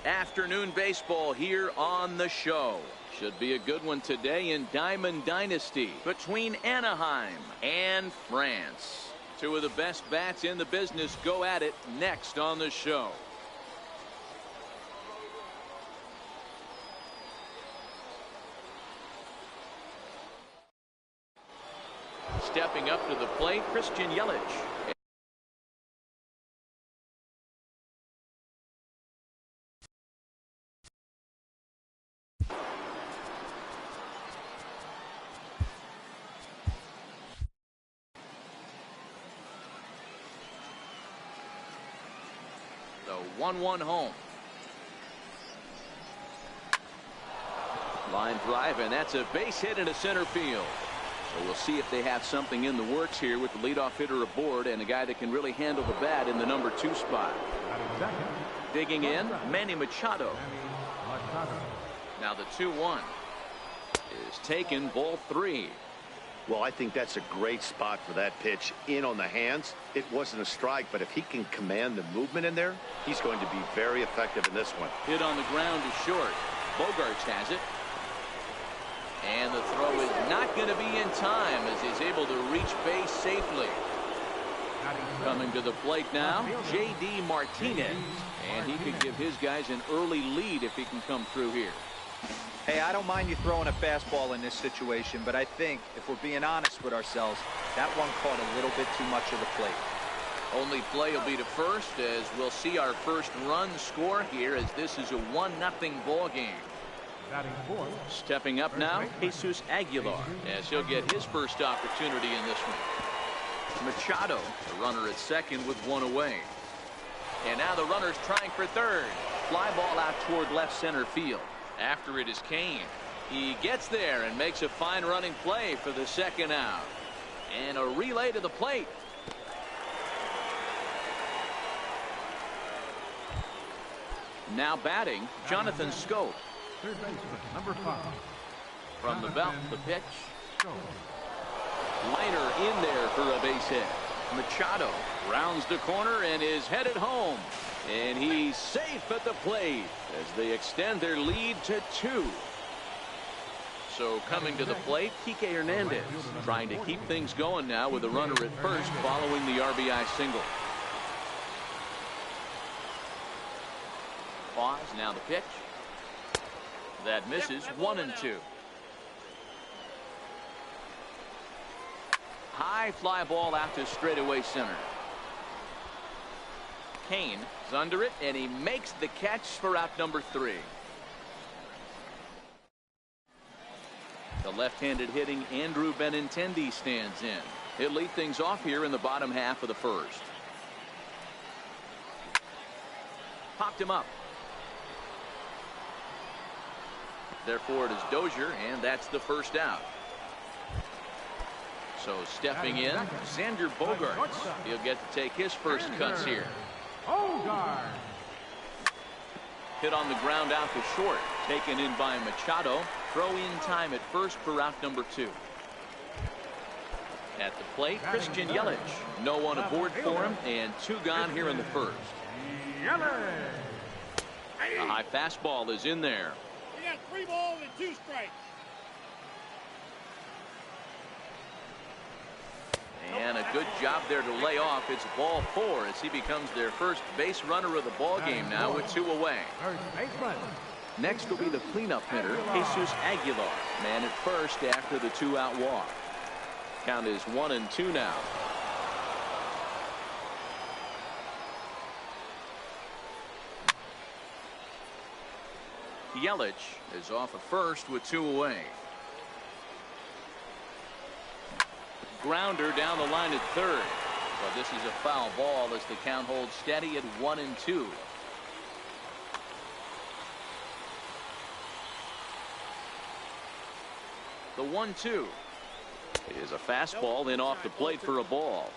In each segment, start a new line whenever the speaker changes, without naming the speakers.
Afternoon baseball here on the show. Should be a good one today in Diamond Dynasty between Anaheim and France. Two of the best bats in the business go at it next on the show. Stepping up to the plate, Christian Yelich. The 1-1 home. Line drive, and that's a base hit into center field. So we'll see if they have something in the works here with the leadoff hitter aboard and a guy that can really handle the bat in the number 2 spot. Digging in, Manny Machado. Now the 2-1 is taken, ball 3.
Well, I think that's a great spot for that pitch. In on the hands. It wasn't a strike, but if he can command the movement in there, he's going to be very effective in this one.
Hit on the ground is short. Bogarts has it. And the throw is not going to be in time as he's able to reach base safely. Coming to the plate now, J.D. Martinez. And he could give his guys an early lead if he can come through here.
Hey, I don't mind you throwing a fastball in this situation, but I think if we're being honest with ourselves, that one caught a little bit too much of the plate.
Only play will be to first as we'll see our first run score here as this is a 1-0 ball game. Stepping up now, Jesus Aguilar, as he'll get his first opportunity in this one. Machado, the runner at second with one away. And now the runner's trying for third. Fly ball out toward left center field. After it is Kane. He gets there and makes a fine running play for the second out. And a relay to the plate. Now batting, Jonathan Scope.
Third baseman, number 5.
From the belt, the pitch. Liner in there for a base hit. Machado rounds the corner and is headed home. And he's safe at the plate as they extend their lead to 2. So coming to the plate, Kike Hernandez trying to keep things going now with a runner at first following the RBI single. Pause, now the pitch. That misses, 1-2. High fly ball out to straightaway center. Kane is under it, and he makes the catch for out number 3. The left-handed hitting Andrew Benintendi stands in. He'll lead things off here in the bottom half of the first. Popped him up. Therefore it is Dozier, and that's the first out. So stepping in, Xander Bogaerts. He'll get to take his first cuts here. Hit on the ground out to short. Taken in by Machado. Throw in time at first for out number 2. At the plate, Christian Yelich. No one aboard for him, and 2 gone here in the first. A high fastball is in there.
You got 3 balls and 2 strikes.
And a good job there to lay off. It's ball 4 as he becomes their first base runner of the ball game now with 2 away. Next will be the cleanup hitter, Jesus Aguilar. Man at first after the 2-out walk. Count is 1-2 now. Yelich is off at first with 2 away. Grounder down the line at third. But this is a foul ball as the count holds steady at 1-2. The 1-2 is a fastball, then off the plate for a ball.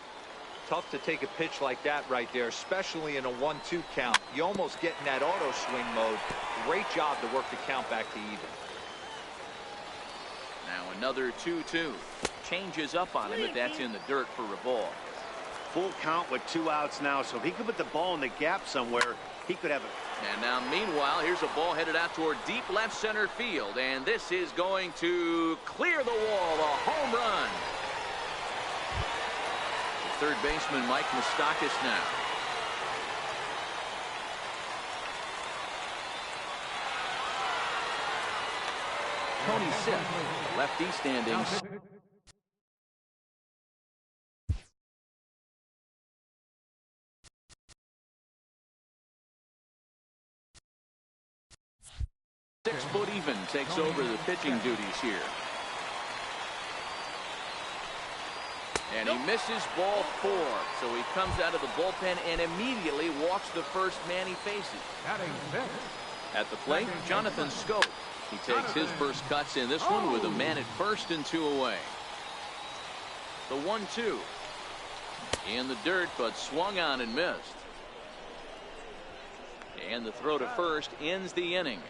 Tough to take a pitch like that right there, especially in a 1-2 count. You almost get in that auto swing mode. Great job to work the count back to even.
Now another 2-2. Changes up on him, but that's in the dirt for a ball.
Full count with 2 outs now, so if he could put the ball in the gap somewhere, he could have
And now, meanwhile, here's a ball headed out toward deep left center field. And this is going to clear the wall. A home run. Third baseman Mike Moustakas now. Tony Sipp, lefty standings. Six-foot even takes over the pitching duties here. And he misses ball 4. So he comes out of the bullpen and immediately walks the first man he faces. At the plate, Jonathan Scope. He takes his first cuts in this one with a man at first and 2 away. The 1-2. In the dirt, but swung on and missed. And the throw to first ends the inning.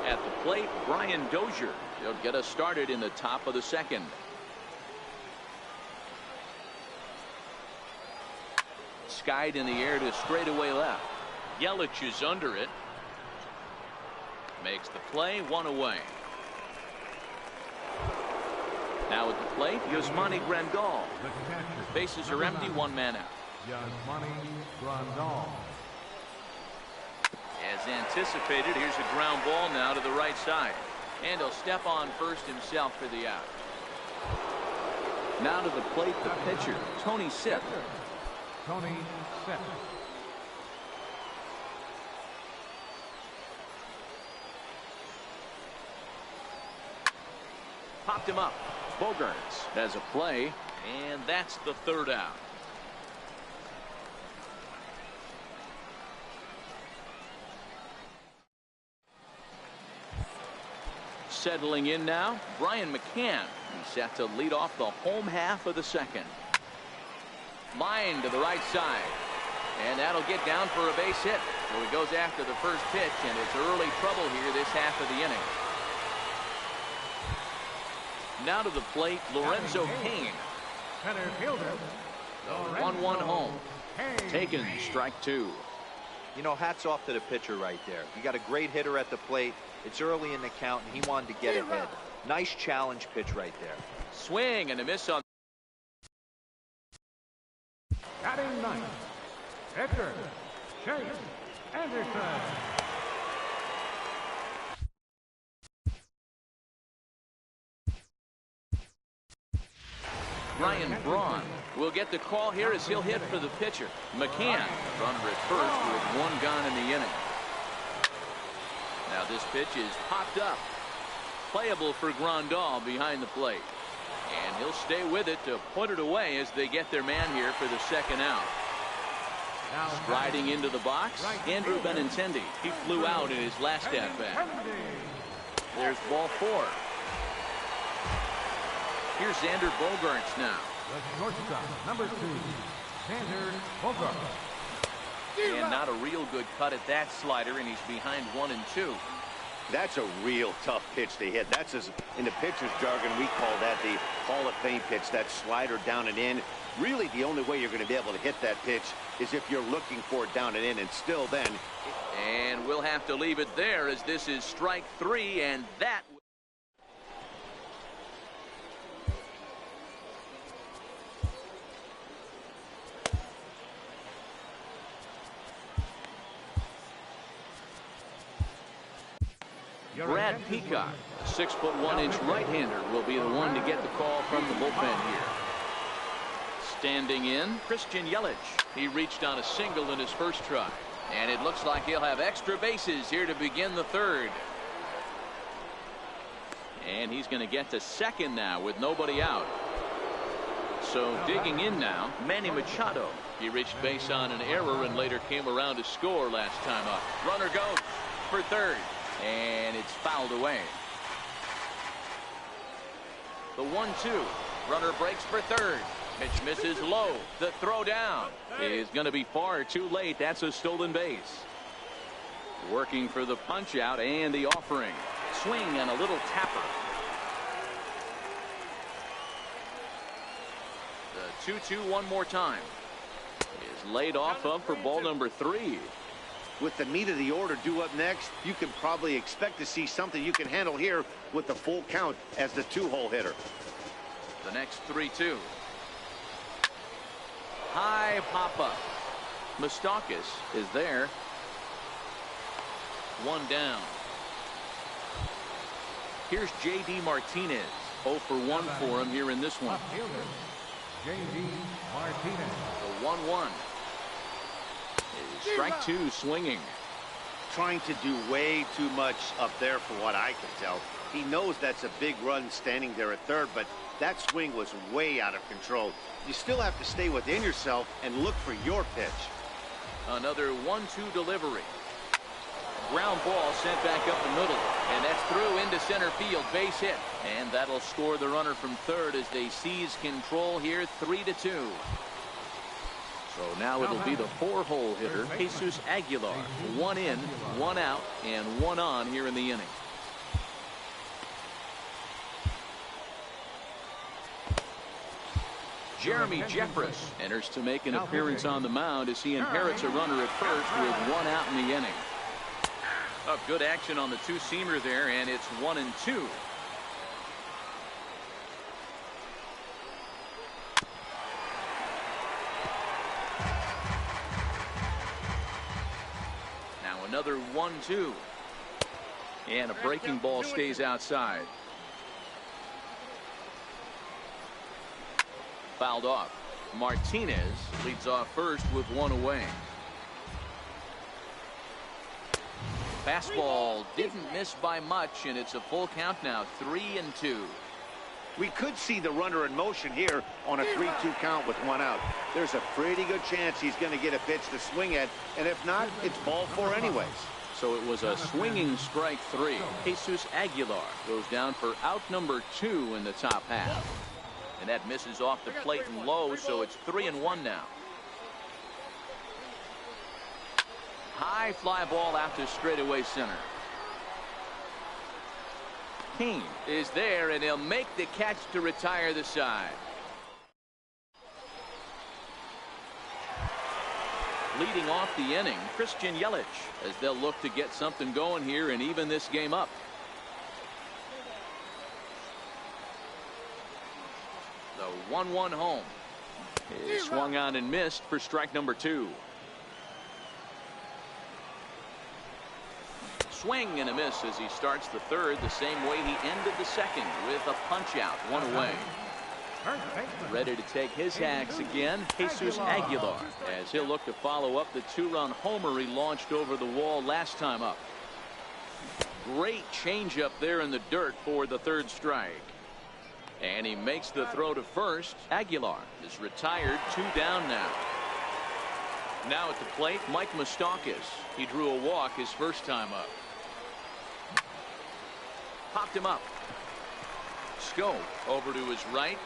At the plate, Brian Dozier. He'll get us started in the top of the second. Skied in the air to straightaway left. Yelich is under it. Makes the play, 1 away. Now at the plate, Yasmani Grandal. Bases are empty, 1 man out.
Yasmani Grandal.
As anticipated, here's a ground ball now to the right side. And he'll step on first himself for the out. Now to the plate, the pitcher, Tony Sipp.
Tony Sipp.
Popped him up. Bogarts has a play, and that's the third out. Settling in now, Brian McCann. He's set to lead off the home half of the second. Line to the right side. And that'll get down for a base hit. So he goes after the first pitch, and it's early trouble here this half of the inning. Now to the plate, Lorenzo Cain.
Center fielder.
The 1-1 home. Taken, strike 2.
You know, hats off to the pitcher right there. You got a great hitter at the plate. It's early in the count, and he wanted to get ahead. Nice challenge pitch right there.
Swing and a miss on.
Batting ninth, Edgar Chase Anderson.
Ryan Braun will get the call here as he'll hit for the pitcher. McCann, runner at first with 1 gone in the inning. Now this pitch is popped up. Playable for Grandal behind the plate. And he'll stay with it to put it away as they get their man here for the second out. Striding into the box, Andrew Benintendi. He flew out in his last at-bat. There's ball 4. Here's Xander Bogaerts now.
The shortstop, number 2, Xander Bogaerts.
And not a real good cut at that slider, and he's behind 1 and 2.
That's a real tough pitch to hit. That's in the pitcher's jargon, we call that the Hall of Fame pitch, that slider down and in. Really, the only way you're going to be able to hit that pitch is if you're looking for it down and in, and still then.
And we'll have to leave it there as this is strike 3, and that. Brad Peacock, a 6'1" right-hander, will be the one to get the call from the bullpen here. Standing in, Christian Yelich. He reached on a single in his first try. And it looks like he'll have extra bases here to begin the third. And he's going to get to second now with nobody out. So digging in now, Manny Machado. He reached base on an error and later came around to score last time up. Runner goes for third. And it's fouled away. The 1-2. Runner breaks for third. Pitch misses low. The throw down is going to be far too late. That's a stolen base. Working for the punch out and the offering. Swing and a little tapper. The 2-2 one more time. Is laid off of for ball number 3.
With the meat of the order due up next, you can probably expect to see something you can handle here with the full count as the 2-hole hitter.
The next 3-2. High pop-up. Moustakas is there. 1 down. Here's J.D. Martinez. 0 for 1 for him here in this one.
J.D. Martinez.
The 1-1. Strike 2 swinging.
Trying to do way too much up there for what I can tell. He knows that's a big run standing there at third, but that swing was way out of control. You still have to stay within yourself and look for your pitch.
Another 1-2 delivery. Ground ball sent back up the middle, and that's through into center field. Base hit, and that'll score the runner from third as they seize control here, 3-2. So now it'll be the 4-hole hitter, Jesus Aguilar. 1 in, 1 out, and 1 on here in the inning. Jeremy Jeffress enters to make an appearance on the mound as he inherits a runner at first with 1 out in the inning. Good action on the two-seamer there, and it's 1-2. Now another 1-2. And a breaking ball stays outside. Fouled off. Martinez leads off first with 1 away. Fastball didn't miss by much, and it's a full count now, 3-2.
We could see the runner in motion here on a 3-2 count with 1 out. There's a pretty good chance he's going to get a pitch to swing at, and if not, it's ball 4 anyways.
So it was a swinging strike 3. Jesus Aguilar goes down for out number 2 in the top half. And that misses off the plate and low, so it's 3-1 now. High fly ball out to straightaway center. Kane is there, and he'll make the catch to retire the side. Leading off the inning, Christian Yelich, as they'll look to get something going here and even this game up. The 1-1 home is swung on and missed for strike number 2. Swing and a miss as he starts the third the same way he ended the second with a punch out, 1 away. Ready to take his hacks again, Jesus Aguilar, as he'll look to follow up the 2-run homer he launched over the wall last time up. Great changeup there in the dirt for the 3rd strike. And he makes the throw to first. Aguilar is retired, 2 down now. Now at the plate, Mike Moustakas. He drew a walk his first time up. Popped him up. Scope over to his right.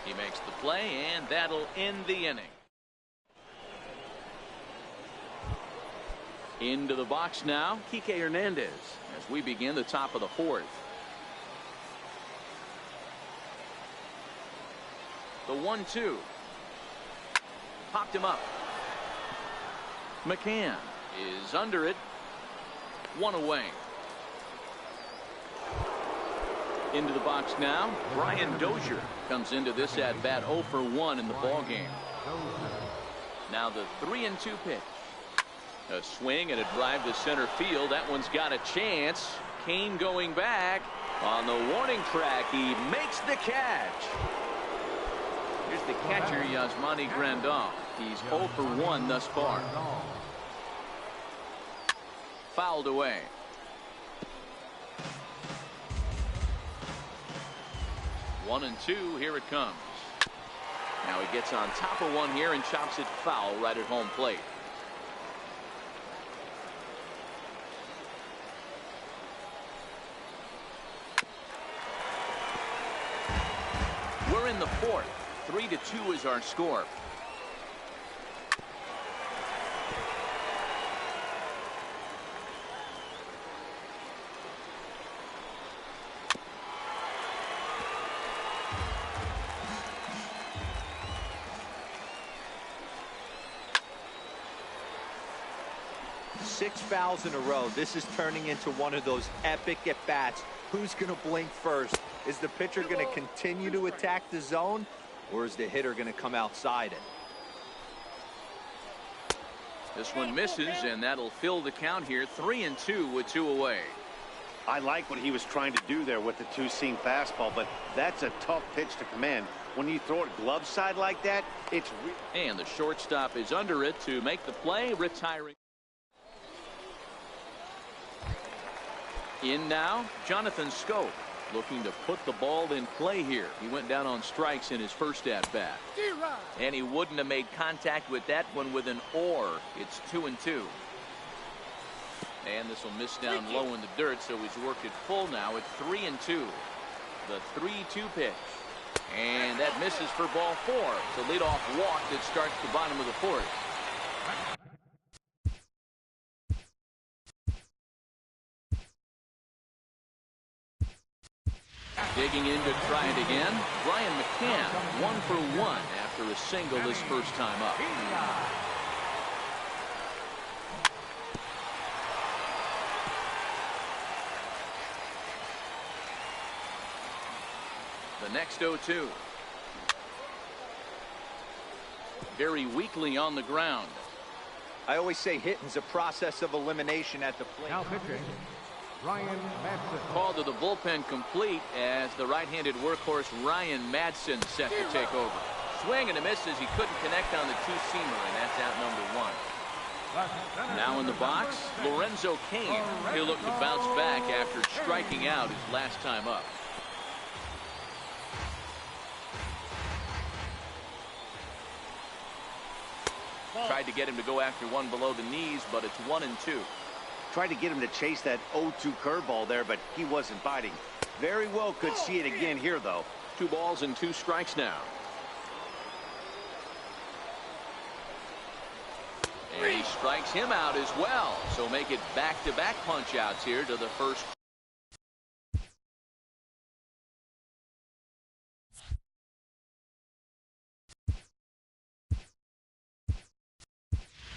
He makes the play, and that'll end the inning. Into the box now, Kike Hernandez, as we begin the top of the 4th. The 1-2. Popped him up. McCann is under it. 1 away. Into the box now, Brian Dozier comes into this at bat 0 for 1 in the ball game. Now the 3-2 pitch. A swing and a drive to center field. That one's got a chance. Kane going back on the warning track. He makes the catch. Here's the catcher, Yasmani Grandal. He's 0 for 1 thus far. Fouled away. One and 2, here it comes. Now he gets on top of one here and chops it foul right at home plate. We're in the 4th. 3-2 is our score.
6 fouls in a row. This is turning into one of those epic at-bats. Who's going to blink first? Is the pitcher going to continue to attack the zone, or is the hitter going to come outside it?
This one misses, and that'll fill the count here. 3-2 with 2 away.
I like what he was trying to do there with the two-seam fastball, but that's a tough pitch to command. When you throw it glove side like that, it's
and the shortstop is under it to make the play, retiring. In now, Jonathan Scope, looking to put the ball in play here. He went down on strikes in his first at-bat. And he wouldn't have made contact with that one with an or. It's 2-2. And this will miss down low in the dirt, so he's worked it full now at 3-2. The 3-2 pitch. And that misses for ball 4. It's a leadoff walk that starts the bottom of the 4th. Digging in to try it again. Brian McCann, 1 for 1 after a single his first time up. The next 0-2. Very weakly on the ground.
I always say hitting's a process of elimination at the plate.
Now pitching, Ryan Madsen.
Call to the bullpen complete as the right-handed workhorse Ryan Madsen set to take over. Swing and a miss as he couldn't connect on the two-seamer, and that's out number 1. Now in the box, Lorenzo Cain. He'll look to bounce back after striking out his last time up. Tried to get him to go after one below the knees, but it's 1-2.
tried to get him to chase that 0-2 curveball there, but he wasn't biting. Very well could see it again here, though.
2 balls and 2 strikes now. And he strikes him out as well. So make it back-to-back punch-outs here to the first.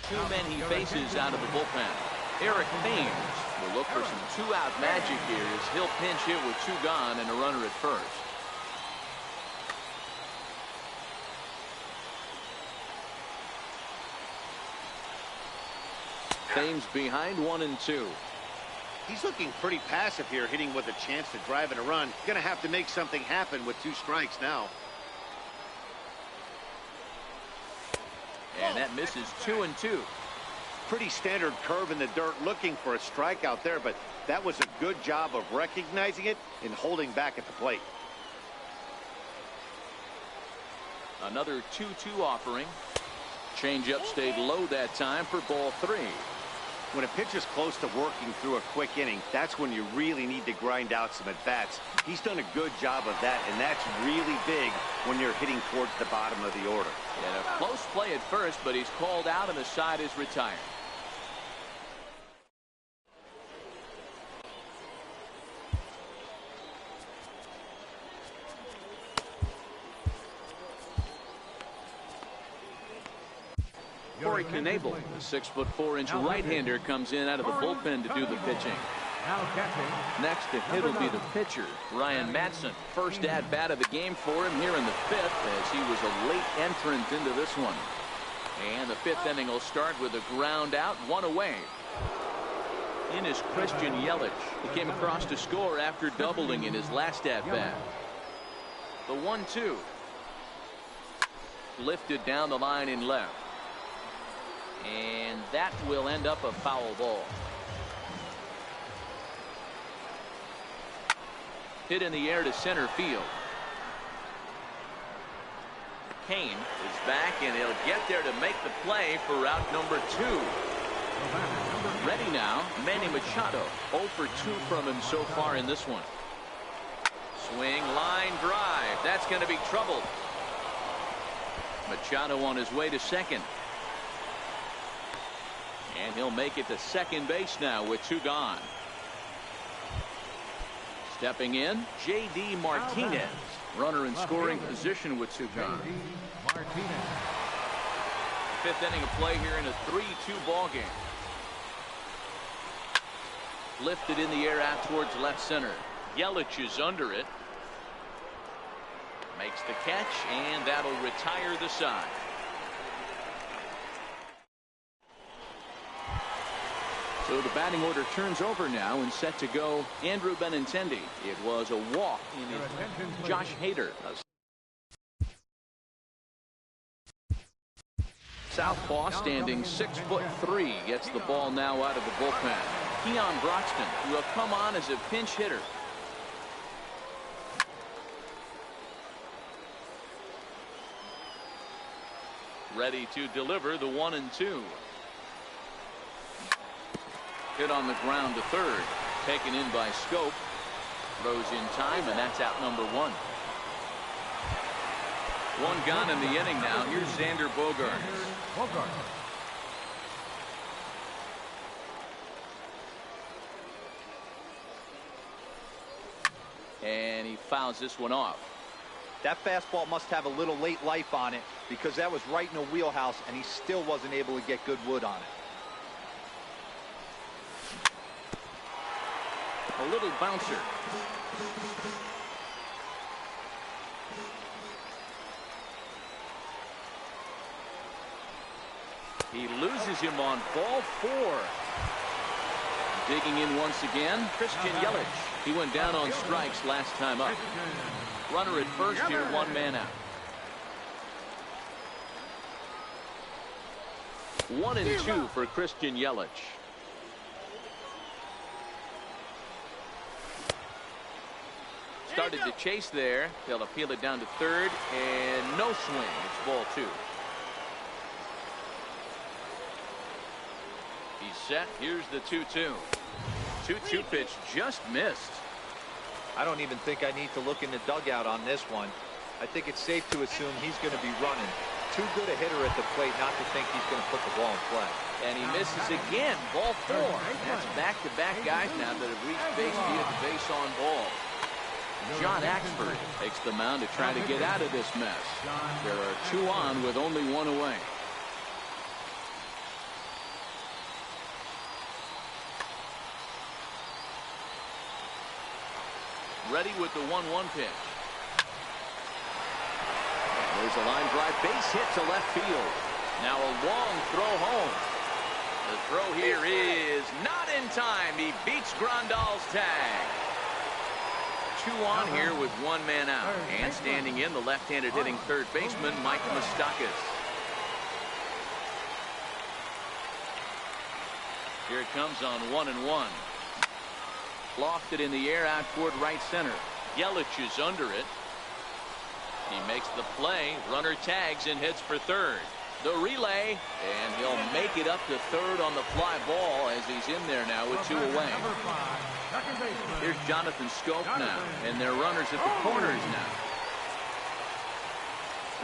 Two men he faces out of the bullpen. Eric Thames will look for some 2-out magic here as he'll pinch hit with 2 gone and a runner at first. Thames behind 1-2.
He's looking pretty passive here, hitting with a chance to drive in a run. Going to have to make something happen with 2 strikes now.
And that misses 2-2.
Pretty standard curve in the dirt, looking for a strikeout there, but that was a good job of recognizing it and holding back at the plate.
Another 2-2 offering. Changeup stayed low that time for ball 3.
When a pitcher's close to working through a quick inning, that's when you really need to grind out some at-bats. He's done a good job of that, and that's really big when you're hitting towards the bottom of the order.
And a close play at first, but he's called out and the side is retired. Corey Knebel, the 6'4" right-hander, comes in out of the bullpen to do the pitching. Next to hit will be the pitcher, Ryan Madsen. First at-bat of the game for him here in the 5th, as he was a late entrant into this one. And the 5th inning will start with a ground out, 1 away. In is Christian Yelich. He came across to score after doubling in his last at-bat. The 1-2. Lifted down the line in left. And that will end up a foul ball. Hit in the air to center field. Kane is back, and he'll get there to make the play for route number 2. Ready now, Manny Machado. 0 for 2 from him so far in this one. Swing, line drive. That's going to be trouble. Machado on his way to second. And he'll make it to second base now with 2 gone. Stepping in, J.D. Martinez. Runner in scoring position with 2 gone. 5th inning of play here in a 3-2 ball game. Lifted in the air out towards left center. Yelich is under it. Makes the catch, and that'll retire the side. So the batting order turns over now, and set to go Andrew Benintendi. It was a walk in his Josh Hader. Southpaw, standing 6'3", gets the ball now out of the bullpen. Keon Broxton, who will come on as a pinch hitter. Ready to deliver the 1-2. Hit on the ground to third. Taken in by Scope. Throws in time, and that's out number 1. One gone in the inning now. Here's Xander Bogaerts. And he fouls this one off.
That fastball must have a little late life on it, because that was right in the wheelhouse, and he still wasn't able to get good wood on it.
A little bouncer. He loses him on ball 4. Digging in once again, Christian Yelich. He went down on strikes last time up. Runner at first here, 1 man out. 1-2 for Christian Yelich. Started to chase there. They'll appeal it down to third, and no swing. It's ball 2. He's set. Here's the 2-2. 2-2 pitch just missed.
I don't even think I need to look in the dugout on this one. I think it's safe to assume he's going to be running. Too good a hitter at the plate not to think he's going to put the ball in play.
And he misses again. Ball 4. That's back-to-back guys now that have reached base via the base on ball. John Axford takes the mound to try to get out of this mess. There are 2 on with only 1 away. Ready with the 1-1 pitch. There's a line drive, base hit to left field. Now a long throw home. The throw here is not in time. He beats Grandal's tag. 2 on here with 1 man out. And standing in, the left-handed hitting third baseman, Mike Moustakas. Here it comes on 1-1. Lofted in the air out toward right center. Yelich is under it. He makes the play. Runner tags and heads for third. The relay, and he'll make it up to third on the fly ball as he's in there now with 2 away. Here's Jonathan Scope now, and their runners at the corners now.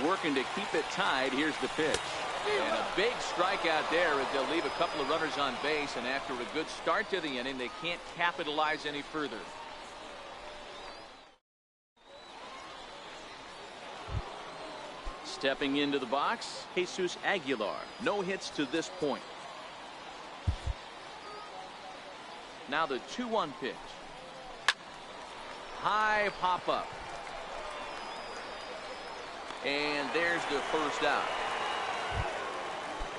Working to keep it tied. Here's the pitch. And a big strikeout there as they'll leave a couple of runners on base, and after a good start to the inning, they can't capitalize any further. Stepping into the box, Jesus Aguilar. No hits to this point. Now the 2-1 pitch. High pop up. And there's the first out.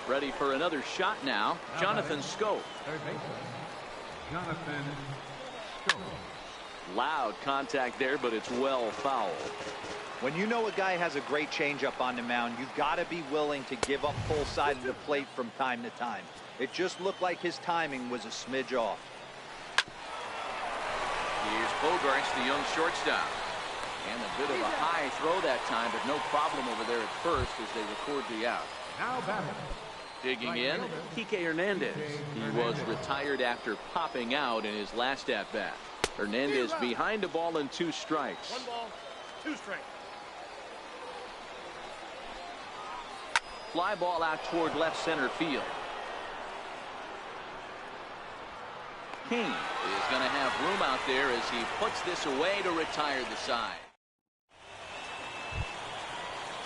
Ready for another shot now. Jonathan Scope.
Jonathan Scope.
Loud contact there, but it's well fouled.
When you know a guy has a great changeup on the mound, you've got to be willing to give up full side of the plate from time to time. It just looked like his timing was a smidge off.
Here's Bogaerts, the young shortstop. And a bit of a high throw that time, but no problem over there at first as they record the out.
Now batting.
Digging in, Kike Hernandez. He was retired after popping out in his last at-bat. Hernandez behind the ball and 2 strikes.
1 ball, 2 strikes.
Fly ball out toward left center field. King is going to have room out there as he puts this away to retire the side.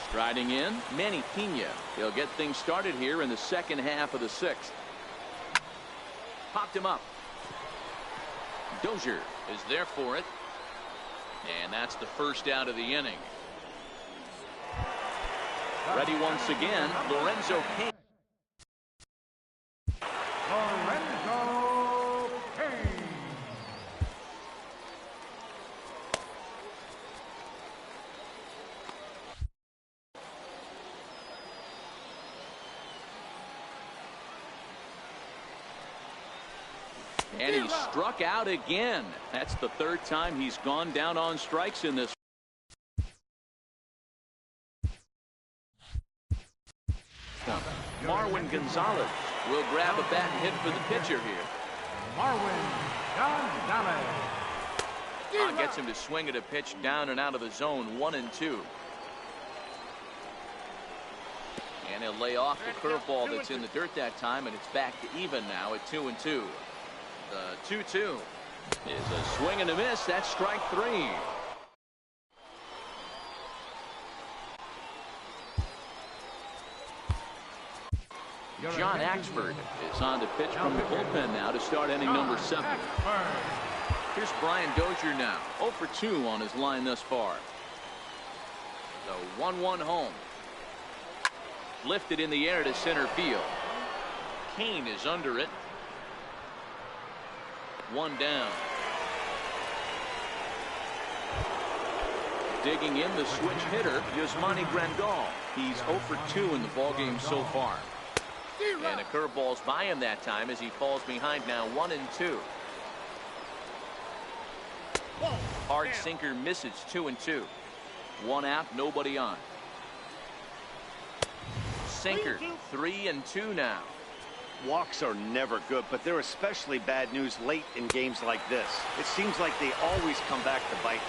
Striding in, Manny Pena. He'll get things started here in the second half of the 6th. Popped him up. Dozier is there for it. And that's the first out of the inning. Ready once again, Lorenzo Kane.
Lorenzo Kane.
And he struck out again. That's the third time he's gone down on strikes in this. Marwin Gonzalez will grab a bat and hit for the pitcher here.
Marwin Gonzalez.
Gets him to swing at a pitch down and out of the zone, 1-2. And he'll lay off the curveball that's in the dirt that time, and it's back to even now at 2-2. The 2-2 is a swing and a miss. That's strike 3. John Axford is on to pitch from the bullpen now to start inning number 7. Here's Brian Dozier now, 0 for 2 on his line thus far. The 1-1 home. Lifted in the air to center field. Kane is under it. 1 down. Digging in the switch hitter, Yasmani Grandal. He's 0 for 2 in the ballgame so far. And a curveball's by him that time as he falls behind now, 1-2. Hard sinker misses, 2-2. 1 out, nobody on. Sinker, 3-2 now.
Walks are never good, but they're especially bad news late in games like this. It seems like they always come back to bite.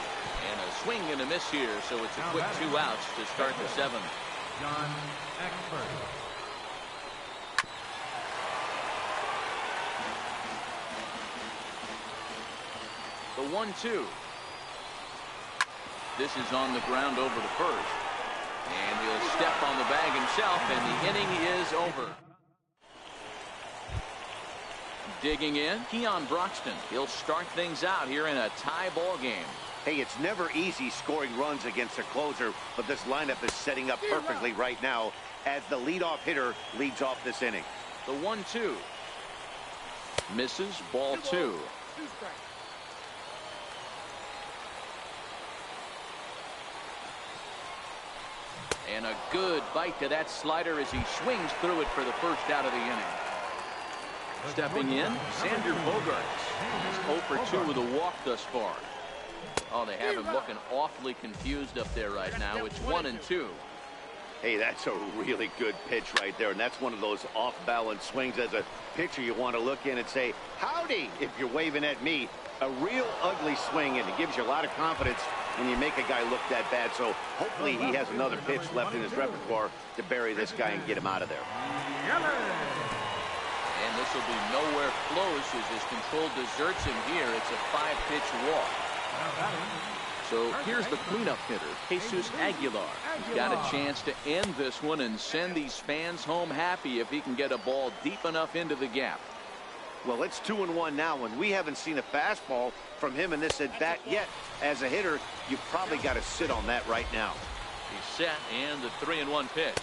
And a swing and a miss here, so it's a quick 2 outs to start the 7th.
John Axford.
The 1-2. This is on the ground over to first. And he'll step on the bag himself, and the inning is over. Digging in, Keon Broxton. He'll start things out here in a tie ball game.
Hey, it's never easy scoring runs against a closer, but this lineup is setting up perfectly right now as the leadoff hitter leads off this inning.
The 1-2. Misses, ball 2. And a good bite to that slider as he swings through it for the first out of the inning. Stepping in, Xander Bogaerts. He's 0 for 2 with a walk thus far. Oh, they have him looking awfully confused up there right now. It's 1-2.
Hey, that's a really good pitch right there, and that's one of those off-balance swings. As a pitcher, you want to look in and say, howdy, if you're waving at me. A real ugly swing, and it gives you a lot of confidence when you make a guy look that bad. So hopefully he has another pitch left in his repertoire to bury this guy and get him out of there.
And this will be nowhere close as his control deserts him here. It's a 5-pitch walk. So here's the cleanup hitter, Jesus Aguilar. He's got a chance to end this one and send these fans home happy if he can get a ball deep enough into the gap.
Well, it's 2-1 now, and we haven't seen a fastball from him in this at-bat yet. As a hitter, you've probably got to sit on that right now.
He's set, and the 3-1 pitch.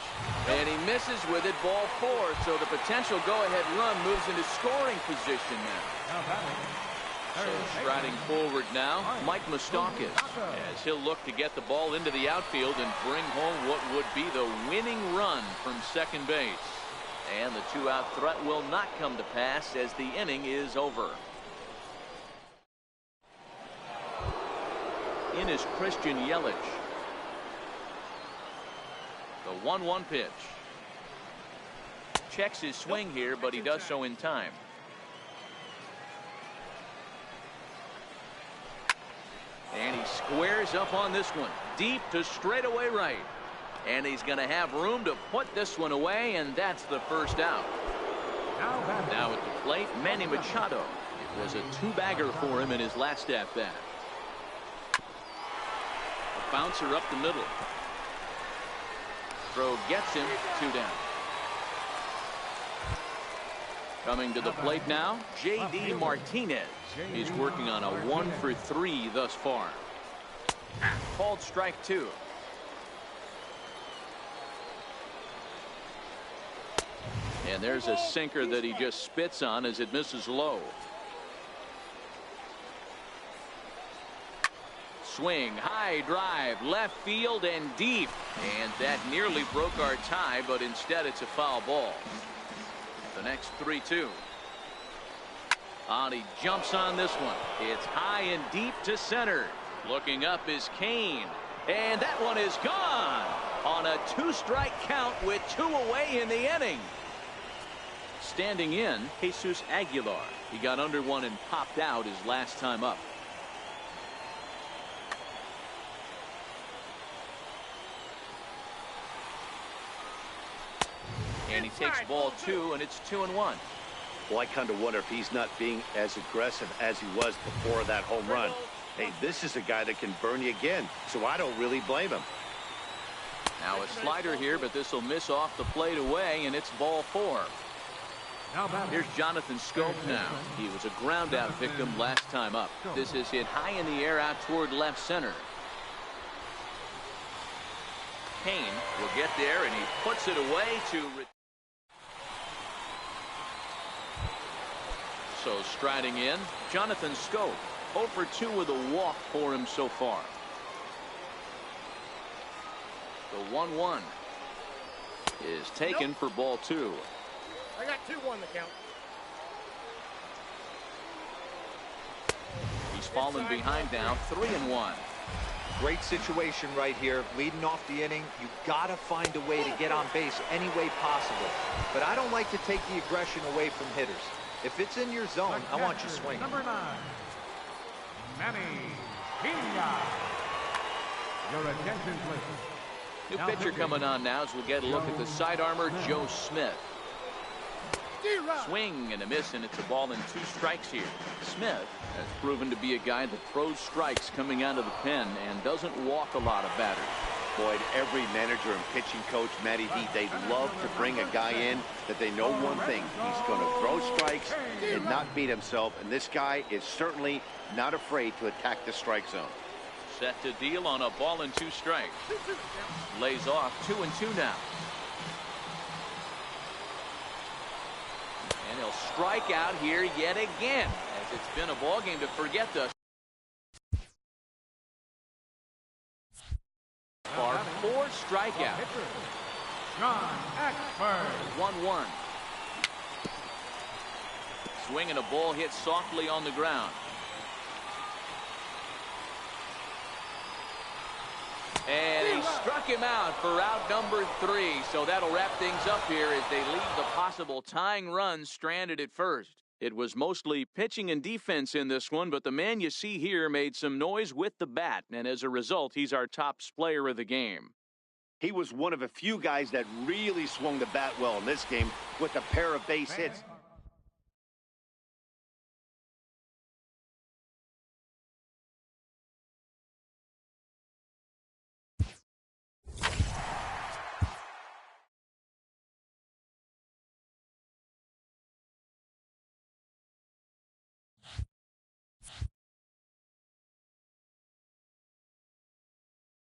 And he misses with it, ball 4. So the potential go-ahead run moves into scoring position now. So striding forward now, Mike Moustakas, as he'll look to get the ball into the outfield and bring home what would be the winning run from second base. And the 2-out threat will not come to pass as the inning is over. In is Christian Yelich. The 1-1 pitch. Checks his swing here, but he does so in time. And he squares up on this one, deep to straightaway right. And he's going to have room to put this one away, and that's the first out. Now at the plate, Manny Machado. It was a 2-bagger for him in his last at-bat. A bouncer up the middle. Throw gets him, 2 down. Coming to the plate now, J.D. Martinez. He's working on a 1-for-3 thus far. Called strike 2. And there's a sinker that he just spits on as it misses low. Swing, high drive, left field and deep. And that nearly broke our tie, but instead it's a foul ball. The next 3-2. He jumps on this one. It's high and deep to center. Looking up is Kane. And that one is gone on a 2-strike count with 2 away in the inning. Standing in, Jesus Aguilar. He got under one and popped out his last time up. And he takes ball 2, and it's 2-1.
Well, I kind of wonder if he's not being as aggressive as he was before that home run. Hey, this is a guy that can burn you again, so I don't really blame him.
Now a slider here, but this will miss off the plate away, and it's ball 4. Here's Jonathan Scope now. He was a ground out victim last time up. This is hit high in the air out toward left center. Kane will get there, and he puts it away to... So striding in, Jonathan Scope. 0 for 2 with a walk for him so far. The 1-1 is taken for ball 2.
I got 2-1 the count.
He's fallen behind now, 3-1.
Great situation right here. Leading off the inning, you got to find a way to get on base any way possible. But I don't like to take the aggression away from hitters. If it's in your zone, I want you swinging.
Number 9, Manny Pena. Your attention, please.
New pitcher coming on now as we get a look at the side armor, Joe Smith. Swing and a miss, and it's a ball and 2 strikes here. Smith has proven to be a guy that throws strikes coming out of the pen and doesn't walk a lot of batters.
Boy, every manager and pitching coach, Matty D, they love to bring a guy in that they know one thing. He's going to throw strikes and not beat himself, and this guy is certainly not afraid to attack the strike zone.
Set to deal on a ball and 2 strikes. Lays off 2-2 now. And he'll strike out here yet again, as it's been a ball game to forget thus far. 4 strikeouts.
John Expert.
1-1. Swinging a ball hit softly on the ground. And he struck him out for out number 3. So that'll wrap things up here as they leave the possible tying run stranded at first. It was mostly pitching and defense in this one, but the man you see here made some noise with the bat, and as a result, he's our top player of the game.
He was one of a few guys that really swung the bat well in this game with a pair of base hits.